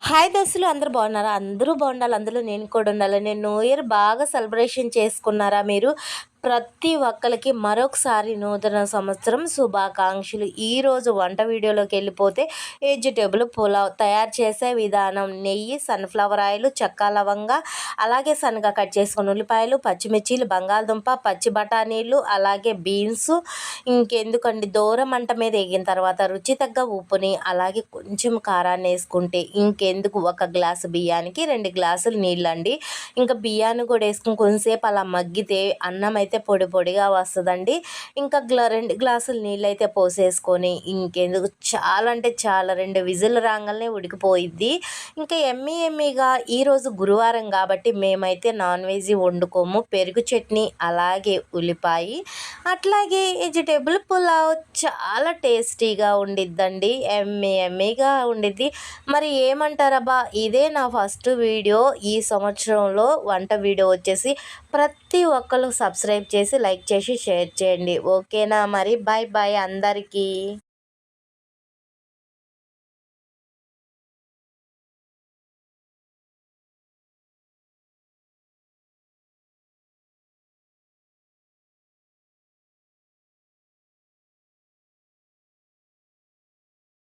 Hi దోస్తులు, అందరూ బాగున్నారా? అందరూ బాగుండాలి, అందులో నేను కూడా ఉండాలి. నేను న్యూ ఇయర్ బాగా సెలబ్రేషన్ చేసుకున్నారా మీరు? ప్రతి ఒక్కరికి మరొకసారి నూతన సంవత్సరం శుభాకాంక్షలు. ఈరోజు వంట వీడియోలోకి వెళ్ళిపోతే వెజిటేబుల్ పులావ్ తయారు చేసే విధానం. నెయ్యి, సన్ఫ్లవర్ ఆయిల్, చెక్క, లవంగా, అలాగే సన్నగా కట్ చేసుకున్న ఉల్లిపాయలు, పచ్చిమిర్చీలు, బంగాళదుంప, పచ్చి బఠానీలు, అలాగే బీన్స్. ఇంకెందుకండి, దూరం మంట మీద వేగిన తర్వాత రుచి తగ్గ ఉప్పుని, అలాగే కొంచెం కారాన్ని వేసుకుంటే ఇంకెందుకు, ఒక గ్లాసు బియ్యానికి 2 గ్లాసులు నీళ్ళండి. ఇంకా బియ్యాన్ని కూడా వేసుకుని కొంచెంసేపు అలా మగ్గితే అన్నం అయితే పొడి పొడిగా వస్తుందండి. ఇంకా 2 గ్లాసులు నీళ్ళు అయితే పోసేసుకొని ఇంకెందుకు, చాలా అంటే చాలా 2 విజిల్ రాగానే ఉడికిపోయిద్ది. ఇంకా ఎమ్మీగా ఈరోజు గురువారం కాబట్టి మేమైతే నాన్ వెజ్ వండుకోము. పెరుగు చట్నీ, అలాగే ఉల్లిపాయ, అట్లాగే వెజిటేబుల్ పులావ్ చాలా టేస్టీగా ఉండిద్దండి. ఎమ్మీగా ఉండిద్ది. మరి ఏమంటారబ్బా, ఇదే నా ఫస్ట్ వీడియో ఈ సంవత్సరంలో వంట వీడియో వచ్చేసి. ప్రతి ఒక్కరు సబ్స్క్రైబ్ చేసి, లైక్ చేసి, షేర్ చేయండి. ఓకేనా? మరి బాయ్ బాయ్ అందరికీ.